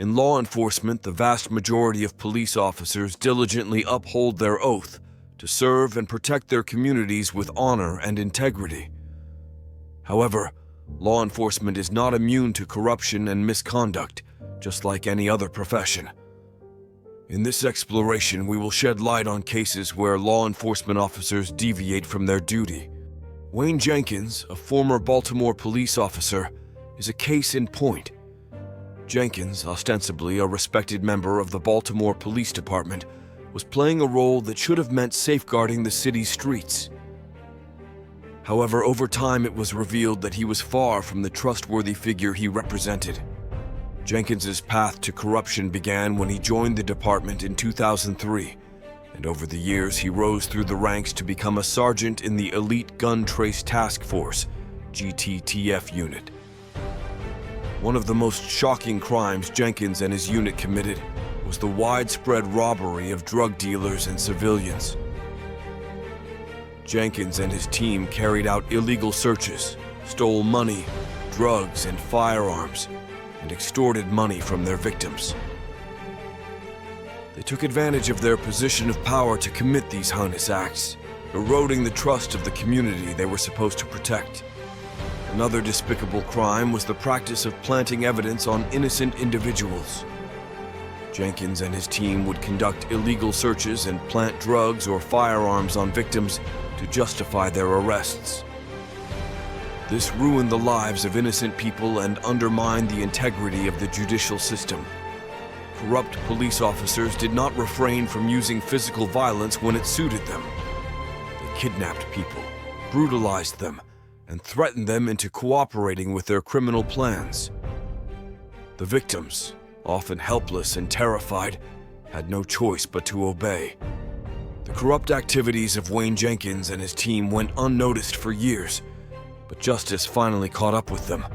In law enforcement, the vast majority of police officers diligently uphold their oath to serve and protect their communities with honor and integrity. However, law enforcement is not immune to corruption and misconduct, just like any other profession. In this exploration, we will shed light on cases where law enforcement officers deviate from their duty. Wayne Jenkins, a former Baltimore police officer, is a case in point. Jenkins, ostensibly a respected member of the Baltimore Police Department, was playing a role that should have meant safeguarding the city's streets. However, over time it was revealed that he was far from the trustworthy figure he represented. Jenkins's path to corruption began when he joined the department in 2003, and over the years he rose through the ranks to become a sergeant in the Elite Gun Trace Task Force, GTTF unit. One of the most shocking crimes Jenkins and his unit committed was the widespread robbery of drug dealers and civilians. Jenkins and his team carried out illegal searches, stole money, drugs, and firearms, and extorted money from their victims. They took advantage of their position of power to commit these heinous acts, eroding the trust of the community they were supposed to protect. Another despicable crime was the practice of planting evidence on innocent individuals. Jenkins and his team would conduct illegal searches and plant drugs or firearms on victims to justify their arrests. This ruined the lives of innocent people and undermined the integrity of the judicial system. Corrupt police officers did not refrain from using physical violence when it suited them. They kidnapped people, brutalized them, and threatened them into cooperating with their criminal plans. The victims, often helpless and terrified, had no choice but to obey. The corrupt activities of Wayne Jenkins and his team went unnoticed for years, but justice finally caught up with them.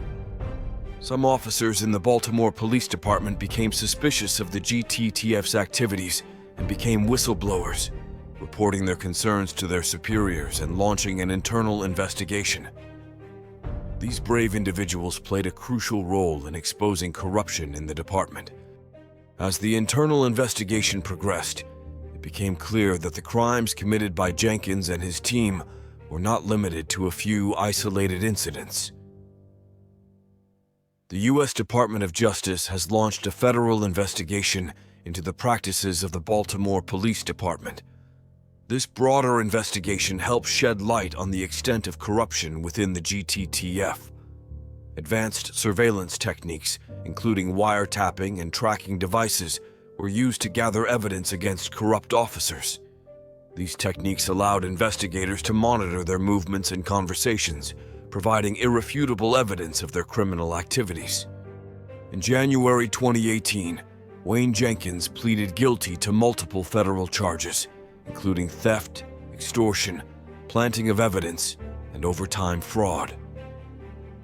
Some officers in the Baltimore Police Department became suspicious of the GTTF's activities and became whistleblowers, reporting their concerns to their superiors and launching an internal investigation. These brave individuals played a crucial role in exposing corruption in the department. As the internal investigation progressed, it became clear that the crimes committed by Jenkins and his team were not limited to a few isolated incidents. The U.S. Department of Justice has launched a federal investigation into the practices of the Baltimore Police Department. This broader investigation helps shed light on the extent of corruption within the GTTF. Advanced surveillance techniques, including wiretapping and tracking devices, were used to gather evidence against corrupt officers. These techniques allowed investigators to monitor their movements and conversations, providing irrefutable evidence of their criminal activities. In January 2018, Wayne Jenkins pleaded guilty to multiple federal charges, including theft, extortion, planting of evidence, and overtime fraud.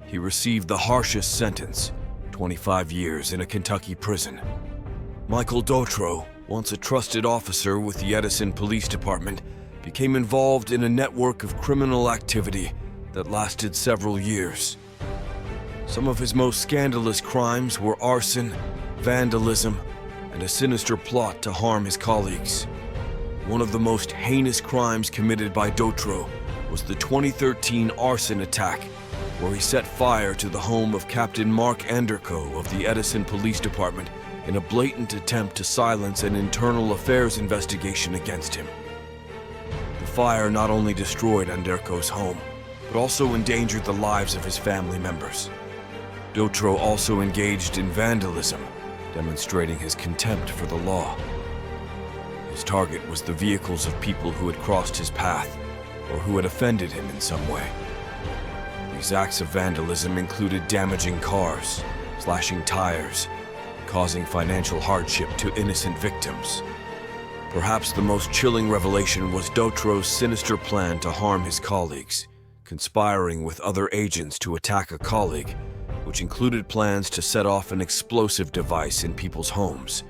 He received the harshest sentence, 25 years in a Kentucky prison. Michael Dotro, once a trusted officer with the Edison Police Department, became involved in a network of criminal activity that lasted several years. Some of his most scandalous crimes were arson, vandalism, and a sinister plot to harm his colleagues. One of the most heinous crimes committed by Dotro was the 2013 arson attack, where he set fire to the home of Captain Mark Anderko of the Edison Police Department in a blatant attempt to silence an internal affairs investigation against him. The fire not only destroyed Anderko's home, but also endangered the lives of his family members. Dotro also engaged in vandalism, demonstrating his contempt for the law. His target was the vehicles of people who had crossed his path or who had offended him in some way. These acts of vandalism included damaging cars, slashing tires, and causing financial hardship to innocent victims. Perhaps the most chilling revelation was Dotro's sinister plan to harm his colleagues, conspiring with other agents to attack a colleague, which included plans to set off an explosive device in people's homes.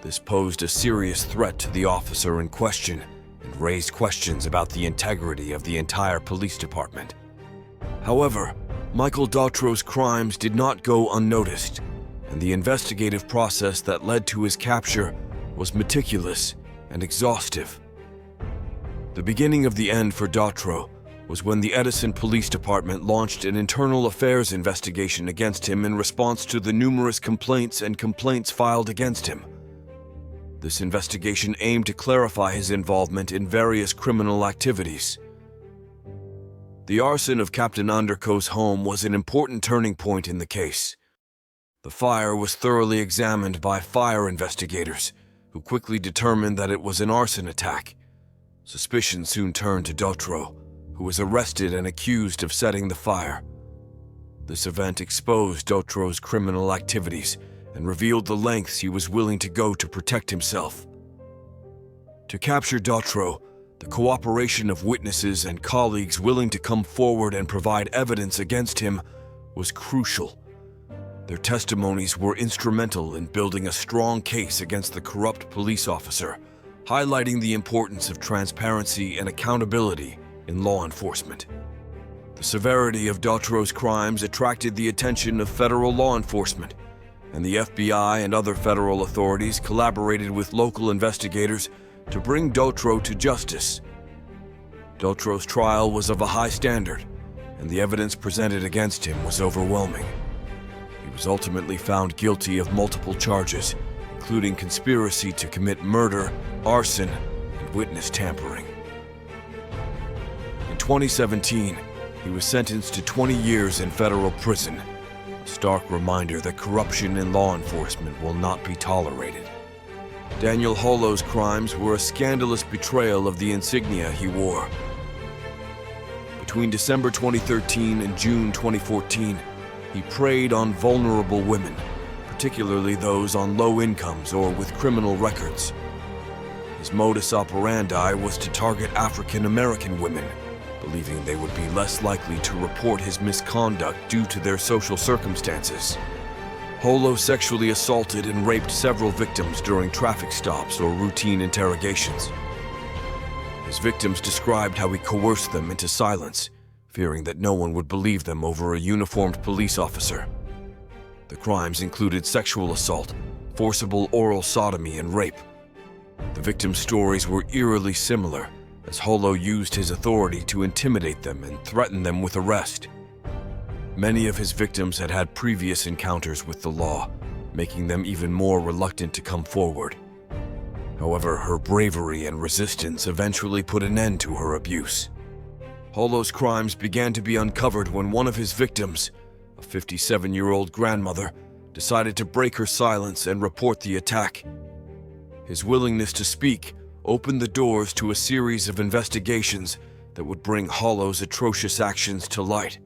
This posed a serious threat to the officer in question and raised questions about the integrity of the entire police department. However, Michael Dotro's crimes did not go unnoticed, and the investigative process that led to his capture was meticulous and exhaustive. The beginning of the end for Dautro was when the Edison Police Department launched an internal affairs investigation against him in response to the numerous complaints filed against him. This investigation aimed to clarify his involvement in various criminal activities. The arson of Captain Underco's home was an important turning point in the case. The fire was thoroughly examined by fire investigators, who quickly determined that it was an arson attack. Suspicion soon turned to Dautro, who was arrested and accused of setting the fire. This event exposed Dautro's criminal activities and revealed the lengths he was willing to go to protect himself. To capture Dautro, the cooperation of witnesses and colleagues willing to come forward and provide evidence against him was crucial. Their testimonies were instrumental in building a strong case against the corrupt police officer, highlighting the importance of transparency and accountability in law enforcement. The severity of Dautro's crimes attracted the attention of federal law enforcement, and the FBI and other federal authorities collaborated with local investigators to bring Dautro to justice. Dautro's trial was of a high standard, and the evidence presented against him was overwhelming. He was ultimately found guilty of multiple charges, including conspiracy to commit murder, arson, and witness tampering. In 2017, he was sentenced to 20 years in federal prison, a stark reminder that corruption in law enforcement will not be tolerated. Daniel Holo's crimes were a scandalous betrayal of the insignia he wore. Between December 2013 and June 2014, he preyed on vulnerable women, particularly those on low incomes or with criminal records. His modus operandi was to target African American women, believing they would be less likely to report his misconduct due to their social circumstances. Holo sexually assaulted and raped several victims during traffic stops or routine interrogations. His victims described how he coerced them into silence, fearing that no one would believe them over a uniformed police officer. The crimes included sexual assault, forcible oral sodomy, and rape. The victims' stories were eerily similar, as Holo used his authority to intimidate them and threaten them with arrest. Many of his victims had had previous encounters with the law, making them even more reluctant to come forward. However, her bravery and resistance eventually put an end to her abuse. Holo's crimes began to be uncovered when one of his victims, a 57-year-old grandmother, decided to break her silence and report the attack. His willingness to speak opened the doors to a series of investigations that would bring Holo's atrocious actions to light.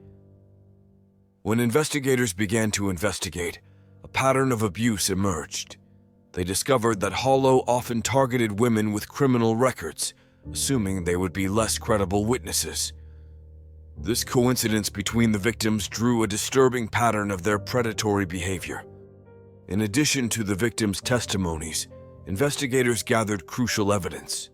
When investigators began to investigate, a pattern of abuse emerged. They discovered that Holo often targeted women with criminal records, assuming they would be less credible witnesses. This coincidence between the victims drew a disturbing pattern of their predatory behavior. In addition to the victims' testimonies, investigators gathered crucial evidence.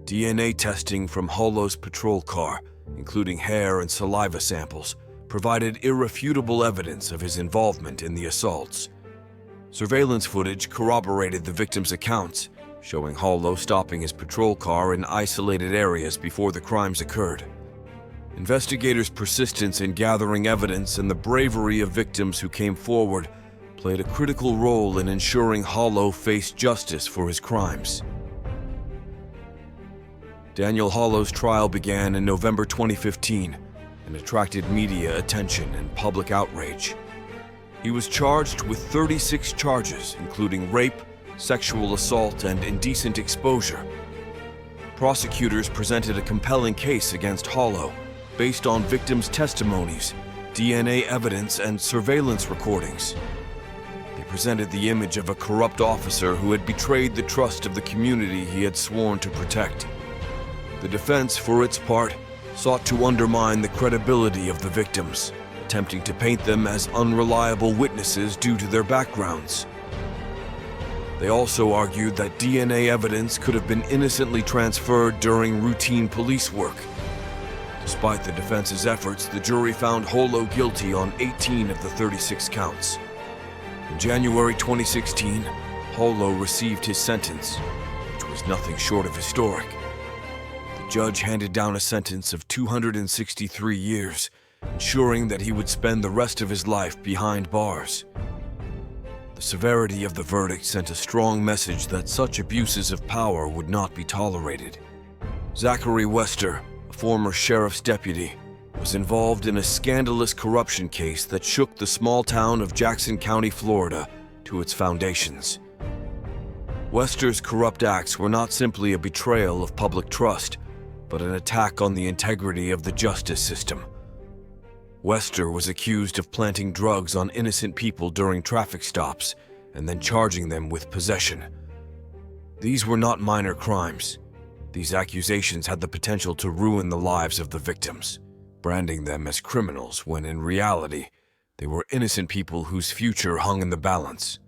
DNA testing from Holo's patrol car, including hair and saliva samples, provided irrefutable evidence of his involvement in the assaults. Surveillance footage corroborated the victims' accounts, showing Holo stopping his patrol car in isolated areas before the crimes occurred. Investigators' persistence in gathering evidence and the bravery of victims who came forward played a critical role in ensuring Holo faced justice for his crimes. Daniel Holo's trial began in November 2015 and attracted media attention and public outrage. He was charged with 36 charges, including rape, sexual assault, and indecent exposure. Prosecutors presented a compelling case against Holo, based on victims' testimonies, DNA evidence, and surveillance recordings. They presented the image of a corrupt officer who had betrayed the trust of the community he had sworn to protect. The defense, for its part, sought to undermine the credibility of the victims, attempting to paint them as unreliable witnesses due to their backgrounds. They also argued that DNA evidence could have been innocently transferred during routine police work. Despite the defense's efforts, the jury found Holo guilty on 18 of the 36 counts. In January 2016, Holo received his sentence, which was nothing short of historic. The judge handed down a sentence of 263 years, ensuring that he would spend the rest of his life behind bars. The severity of the verdict sent a strong message that such abuses of power would not be tolerated. Zachary Wester, a former sheriff's deputy, was involved in a scandalous corruption case that shook the small town of Jackson County, Florida, to its foundations. Wester's corrupt acts were not simply a betrayal of public trust, but an attack on the integrity of the justice system. Wester was accused of planting drugs on innocent people during traffic stops and then charging them with possession. These were not minor crimes. These accusations had the potential to ruin the lives of the victims, branding them as criminals when in reality, they were innocent people whose future hung in the balance.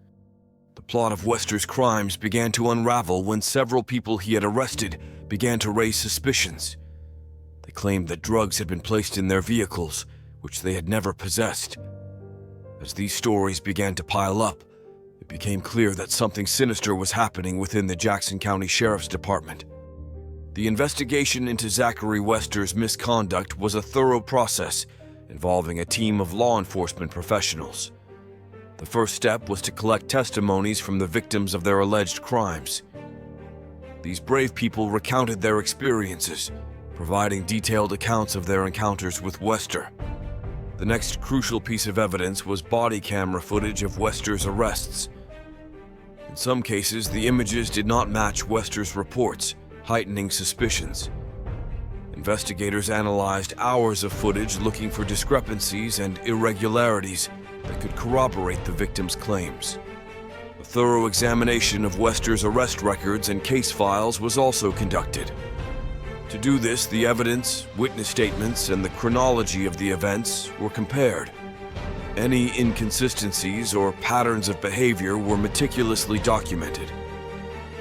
The plot of Wester's crimes began to unravel when several people he had arrested began to raise suspicions. They claimed that drugs had been placed in their vehicles, which they had never possessed. As these stories began to pile up, it became clear that something sinister was happening within the Jackson County Sheriff's Department. The investigation into Zachary Wester's misconduct was a thorough process involving a team of law enforcement professionals. The first step was to collect testimonies from the victims of their alleged crimes. These brave people recounted their experiences, providing detailed accounts of their encounters with Wester. The next crucial piece of evidence was body camera footage of Wester's arrests. In some cases, the images did not match Wester's reports, heightening suspicions. Investigators analyzed hours of footage looking for discrepancies and irregularities that could corroborate the victim's claims. A thorough examination of Wester's arrest records and case files was also conducted. To do this, the evidence, witness statements, and the chronology of the events were compared. Any inconsistencies or patterns of behavior were meticulously documented.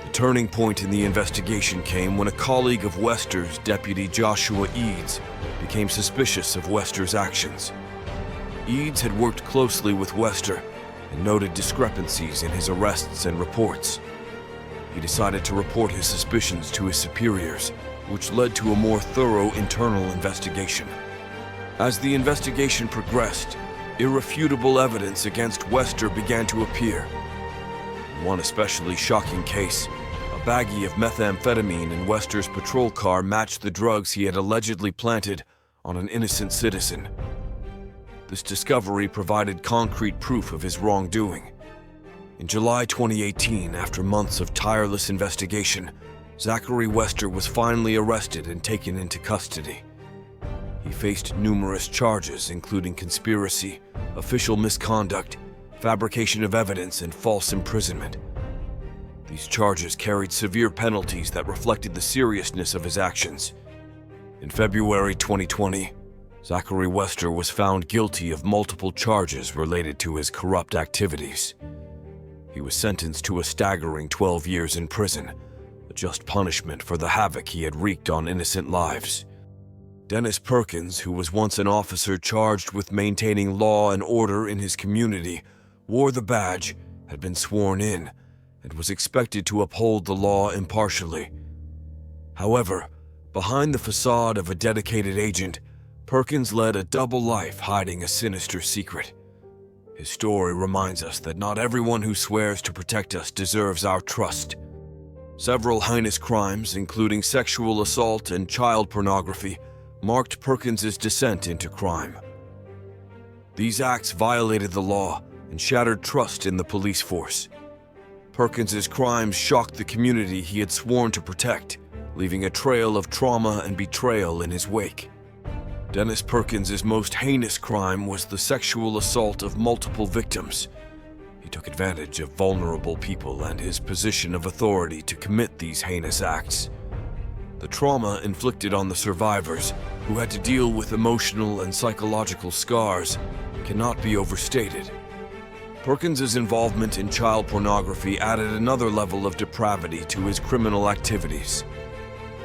The turning point in the investigation came when a colleague of Wester's, Deputy Joshua Eads, became suspicious of Wester's actions. Eads had worked closely with Wester and noted discrepancies in his arrests and reports. He decided to report his suspicions to his superiors, which led to a more thorough internal investigation. As the investigation progressed, irrefutable evidence against Wester began to appear. In one especially shocking case, a baggie of methamphetamine in Wester's patrol car matched the drugs he had allegedly planted on an innocent citizen. This discovery provided concrete proof of his wrongdoing. In July 2018, after months of tireless investigation, Zachary Wester was finally arrested and taken into custody. He faced numerous charges, including conspiracy, official misconduct, fabrication of evidence, and false imprisonment. These charges carried severe penalties that reflected the seriousness of his actions. In February 2020, Zachary Wester was found guilty of multiple charges related to his corrupt activities. He was sentenced to a staggering 12 years in prison, a just punishment for the havoc he had wreaked on innocent lives. Dennis Perkins, who was once an officer charged with maintaining law and order in his community, wore the badge, had been sworn in, and was expected to uphold the law impartially. However, behind the facade of a dedicated agent, Perkins led a double life hiding a sinister secret. His story reminds us that not everyone who swears to protect us deserves our trust. Several heinous crimes, including sexual assault and child pornography, marked Perkins's descent into crime. These acts violated the law and shattered trust in the police force. Perkins's crimes shocked the community he had sworn to protect, leaving a trail of trauma and betrayal in his wake. Dennis Perkins's most heinous crime was the sexual assault of multiple victims. He took advantage of vulnerable people and his position of authority to commit these heinous acts. The trauma inflicted on the survivors, who had to deal with emotional and psychological scars, cannot be overstated. Perkins's involvement in child pornography added another level of depravity to his criminal activities.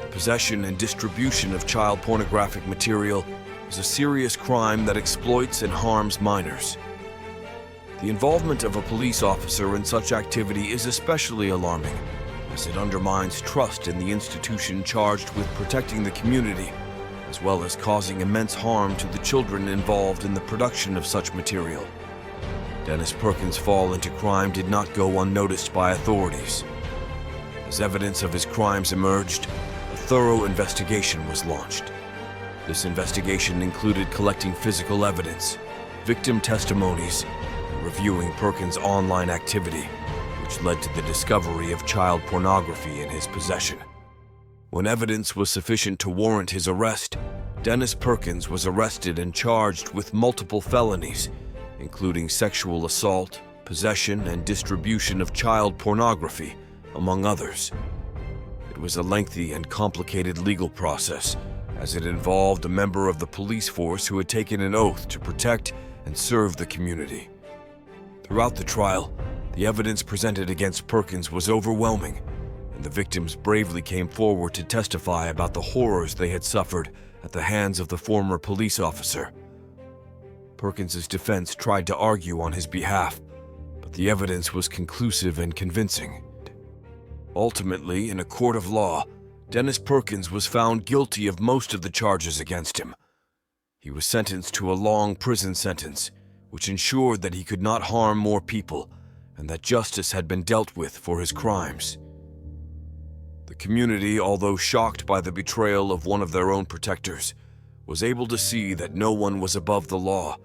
The possession and distribution of child pornographic material is a serious crime that exploits and harms minors. The involvement of a police officer in such activity is especially alarming, as it undermines trust in the institution charged with protecting the community, as well as causing immense harm to the children involved in the production of such material. Dennis Perkins' fall into crime did not go unnoticed by authorities. As evidence of his crimes emerged, a thorough investigation was launched. This investigation included collecting physical evidence, victim testimonies, and reviewing Perkins' online activity, which led to the discovery of child pornography in his possession. When evidence was sufficient to warrant his arrest, Dennis Perkins was arrested and charged with multiple felonies, including sexual assault, possession, and distribution of child pornography, among others. It was a lengthy and complicated legal process, as it involved a member of the police force who had taken an oath to protect and serve the community. Throughout the trial, the evidence presented against Perkins was overwhelming, and the victims bravely came forward to testify about the horrors they had suffered at the hands of the former police officer. Perkins' defense tried to argue on his behalf, but the evidence was conclusive and convincing. Ultimately, in a court of law, Dennis Perkins was found guilty of most of the charges against him. He was sentenced to a long prison sentence, which ensured that he could not harm more people and that justice had been dealt with for his crimes. The community, although shocked by the betrayal of one of their own protectors, was able to see that no one was above the law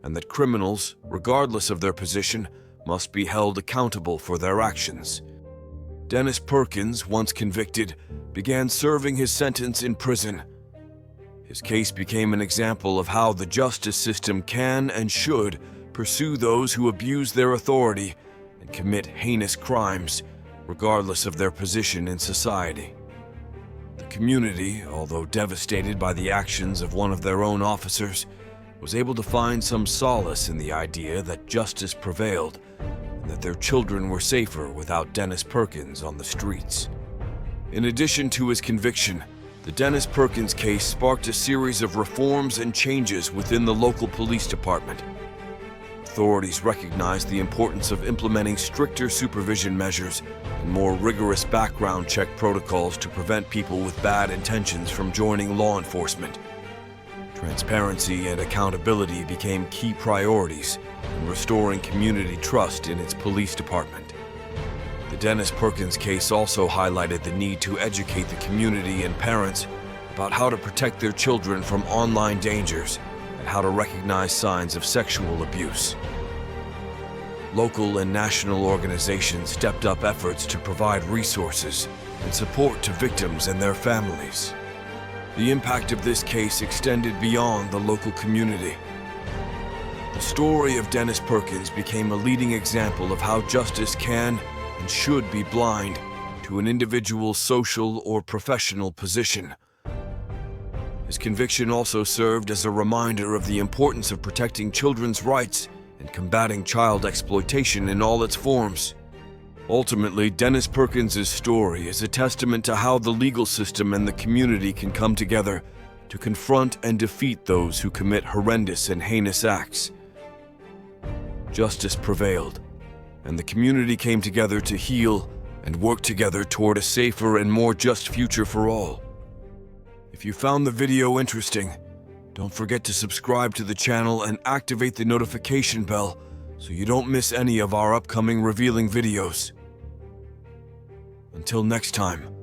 and that criminals, regardless of their position, must be held accountable for their actions. Dennis Perkins, once convicted, began serving his sentence in prison. His case became an example of how the justice system can and should pursue those who abuse their authority and commit heinous crimes, regardless of their position in society. The community, although devastated by the actions of one of their own officers, was able to find some solace in the idea that justice prevailed and that their children were safer without Dennis Perkins on the streets. In addition to his conviction, the Dennis Perkins case sparked a series of reforms and changes within the local police department. Authorities recognized the importance of implementing stricter supervision measures and more rigorous background check protocols to prevent people with bad intentions from joining law enforcement. Transparency and accountability became key priorities in restoring community trust in its police department. The Dennis Perkins case also highlighted the need to educate the community and parents about how to protect their children from online dangers and how to recognize signs of sexual abuse. Local and national organizations stepped up efforts to provide resources and support to victims and their families. The impact of this case extended beyond the local community. The story of Dennis Perkins became a leading example of how justice can and should be blind to an individual's social or professional position. His conviction also served as a reminder of the importance of protecting children's rights and combating child exploitation in all its forms. Ultimately, Dennis Perkins' story is a testament to how the legal system and the community can come together to confront and defeat those who commit horrendous and heinous acts. Justice prevailed, and the community came together to heal and work together toward a safer and more just future for all. If you found the video interesting, don't forget to subscribe to the channel and activate the notification bell so you don't miss any of our upcoming revealing videos. Until next time.